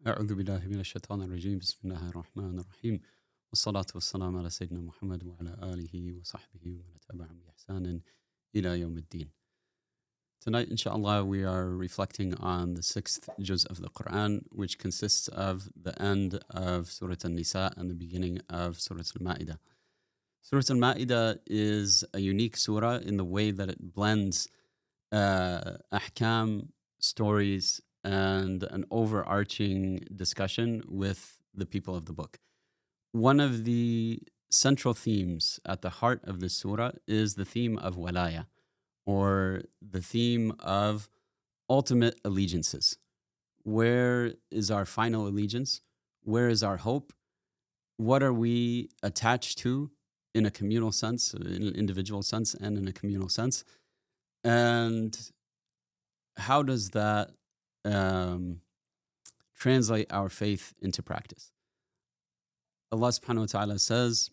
أعوذ بالله من الشيطان الرجيم بسم الله الرحمن الرحيم والصلاة والسلام على سيدنا محمد وعلى آله وصحبه ومن تبعهم بإحسان إلى يوم الدين. Tonight, inshallah, we are reflecting on the sixth juz of the Quran, which consists of the end of Surah An-Nisa and the beginning of Surah Al-Mā'idah. Surah Al-Mā'idah is a unique surah in the way that it blends ahkam, stories, and an overarching discussion with the people of the book. One of the central themes at the heart of this surah is the theme of walaya, or the theme of ultimate allegiances. Where is our final allegiance? Where is our hope? What are we attached to in a communal sense, in an individual sense, and in a communal sense? And how does that translate our faith into practice? Allah subhanahu wa ta'ala says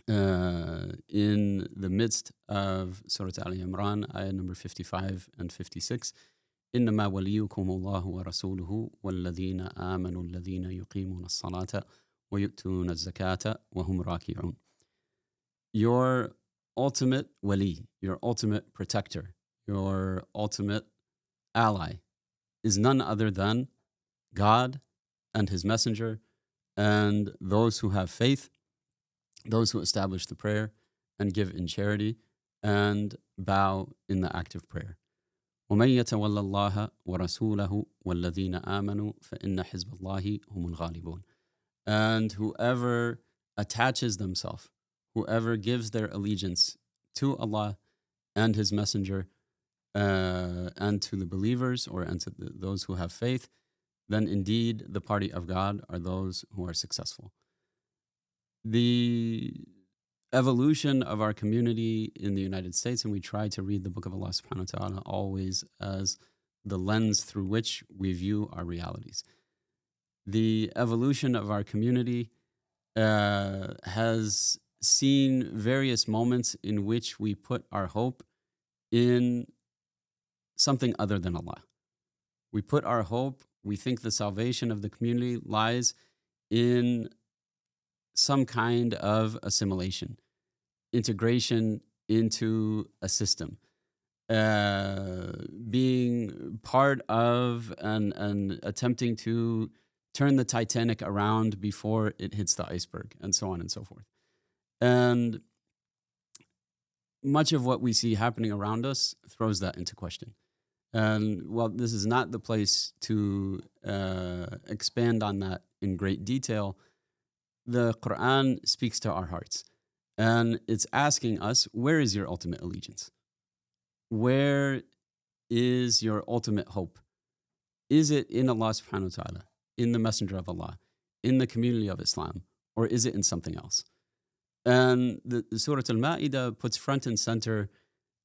in the midst of Surah Al-Imran, ayah number 55 and 56, إنما وليكم الله ورسوله والذين آمنوا الذين يقيمون الصلاة ويؤتون الزكاة وهم راكعون. Your ultimate wali, your ultimate protector, your ultimate ally is none other than God and His Messenger and those who have faith, those who establish the prayer and give in charity and bow in the act of prayer. وَمَن يَتَوَلَّ اللَّهَ وَرَسُولَهُ وَالَّذِينَ آمَنُوا فَإِنَّ حِزْبَ اللَّهِ هُمُ الْغَالِبُونَ. And whoever attaches themselves, whoever gives their allegiance to Allah and His Messenger and to the believers and to those who have faith, then indeed the party of God are those who are successful. The evolution of our community in the United States, and we try to read the Book of Allah subhanahu wa ta'ala always as the lens through which we view our realities. The evolution of our community has seen various moments in which we put our hope in something other than Allah. We put our hope, we think the salvation of the community lies in some kind of assimilation, integration into a system, being part of and attempting to turn the Titanic around before it hits the iceberg, and so on and so forth. And much of what we see happening around us throws that into question. And while this is not the place to expand on that in great detail, the Quran speaks to our hearts. And it's asking us, where is your ultimate allegiance? Where is your ultimate hope? Is it in Allah subhanahu wa ta'ala, in the Messenger of Allah, in the community of Islam, or is it in something else? And the Surah Al-Mā'idah puts front and center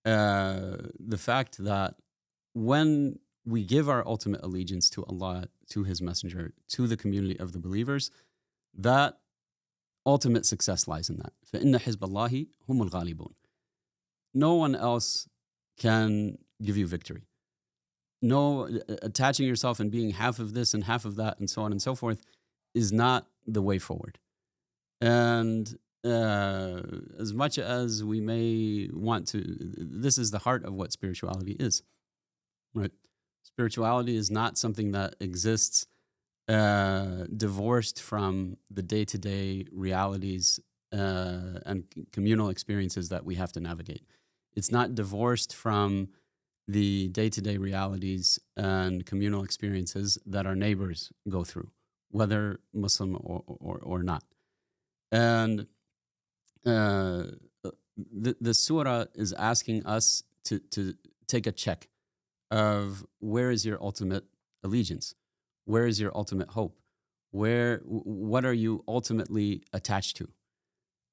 the fact that when we give our ultimate allegiance to Allah, to His Messenger, to the community of the believers, that ultimate success lies in that. فَإِنَّ حِزْبَ اللَّهِ هُمُ الْغَالِبُونَ. No one else can give you victory. No, attaching yourself and being half of this and half of that and so on and so forth is not the way forward. And as much as we may want to, this is the heart of what spirituality is, right? Spirituality is not something that exists divorced from the day-to-day realities and communal experiences that we have to navigate. It's not divorced from the day-to-day realities and communal experiences that our neighbors go through, whether Muslim or not. And the surah is asking us to take a check of where is your ultimate allegiance? Where is your ultimate hope? What are you ultimately attached to?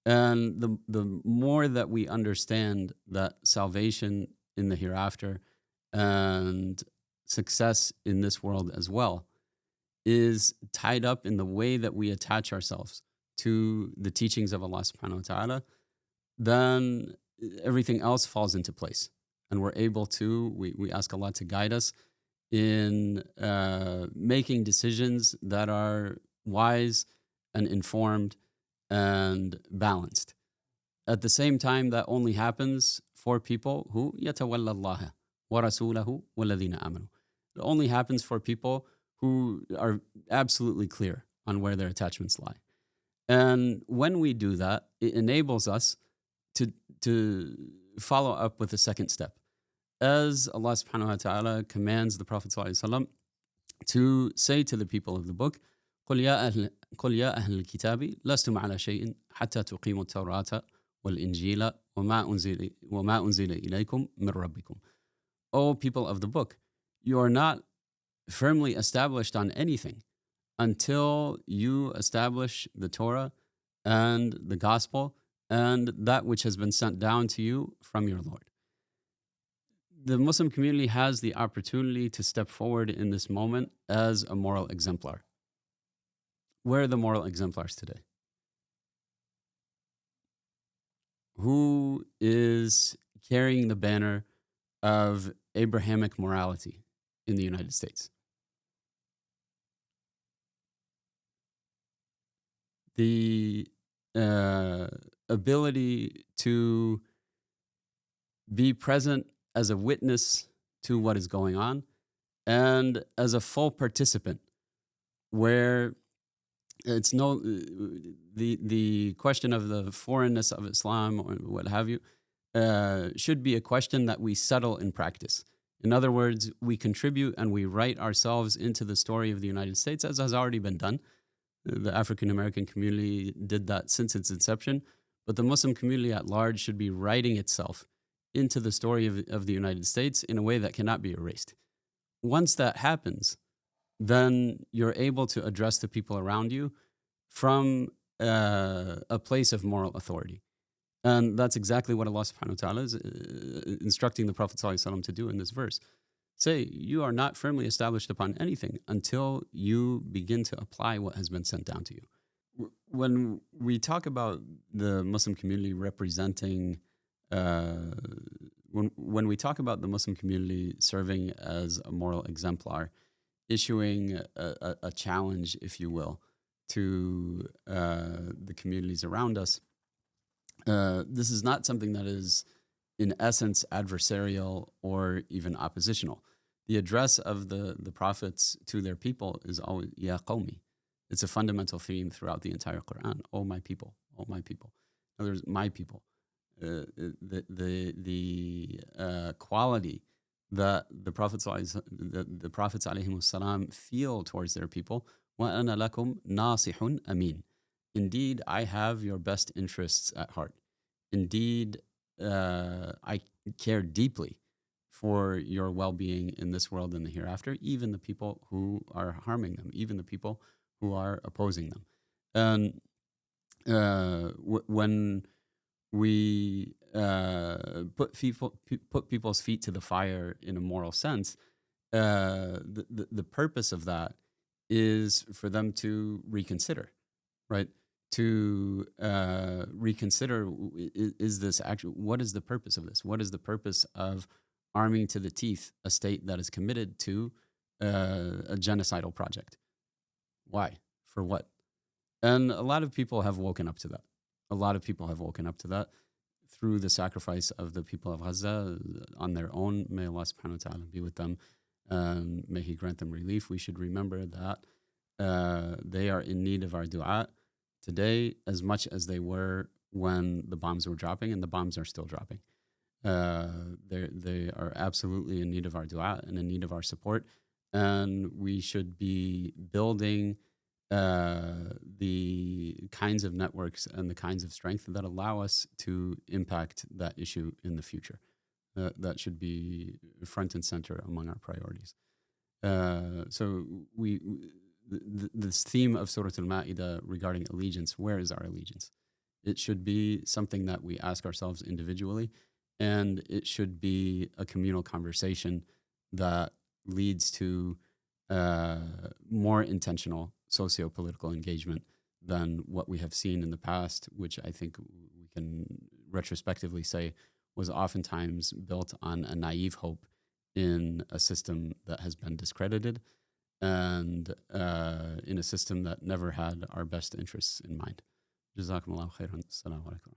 And the more that we understand that salvation in the hereafter and success in this world as well is tied up in the way that we attach ourselves to the teachings of Allah subhanahu wa ta'ala, then everything else falls into place. And we're able to, we ask Allah to guide us in making decisions that are wise and informed and balanced. At the same time, that only happens for people who يَتَوَلَّى اللَّهَ وَرَسُولَهُ وَالَّذِينَ آمَنُوا. It only happens for people who are absolutely clear on where their attachments lie. And when we do that, it enables us to follow up with the second step. As Allah subhanahu wa ta'ala commands the Prophet sallallahu alaihi wasallam to say to the people of the book, قل يا أهل الكتاب لستم على شيء حتى تقيموا التوراة والإنجيل وما أنزل إليكم من ربكم. O people of the book, you are not firmly established on anything until you establish the Torah and the gospel and that which has been sent down to you from your Lord. The Muslim community has the opportunity to step forward in this moment as a moral exemplar. Where are the moral exemplars today? Who is carrying the banner of Abrahamic morality in the United States? The ability to be present as a witness to what is going on and as a full participant, where it's no the question of the foreignness of Islam or what have you should be a question that we settle in practice. In other words, we contribute and we write ourselves into the story of the United States, as has already been done. The African American community did that since its inception, but the Muslim community at large should be writing itself into the story of the United States in a way that cannot be erased. Once that happens, then you're able to address the people around you from a place of moral authority. And that's exactly what Allah subhanahu wa ta'ala is instructing the Prophet sallallahu alaihi wasallam to do in this verse. Say, you are not firmly established upon anything until you begin to apply what has been sent down to you. When we talk about the Muslim community representing, when we talk about the Muslim community serving as a moral exemplar, issuing a challenge, if you will, to the communities around us, this is not something that is in essence adversarial or even oppositional. The address of the prophets to their people is always Ya Qawmi. It's a fundamental theme throughout the entire Quran. Oh my people, oh my people. In other words, my people. The quality that the prophets alayhimus salam feel towards their people. وَأَنَا لَكُمْ نَاصِحٌ أَمِينٌ. Indeed, I have your best interests at heart. Indeed, I care deeply for your well-being in this world and the hereafter, even the people who are harming them, even the people who are opposing them. And when we put people's feet to the fire in a moral sense, the purpose of that is for them to reconsider, right? To reconsider, is this actually, what is the purpose of this? What is the purpose of arming to the teeth a state that is committed to a genocidal project? Why? For what? And a lot of people have woken up to that. A lot of people have woken up to that through the sacrifice of the people of Gaza on their own. May Allah subhanahu wa ta'ala be with them. May He grant them relief. We should remember that they are in need of our dua today as much as they were when the bombs were dropping, and the bombs are still dropping. They are absolutely in need of our dua and in need of our support. And we should be building the kinds of networks and the kinds of strength that allow us to impact that issue in the future. That should be front and center among our priorities. So this theme of Surah al-Mā'idah regarding allegiance, where is our allegiance? It should be something that we ask ourselves individually, and it should be a communal conversation that leads to more intentional socio-political engagement than what we have seen in the past, which I think we can retrospectively say was oftentimes built on a naive hope in a system that has been discredited and in a system that never had our best interests in mind. Jazakumullahu khairan. Assalamu alaikum.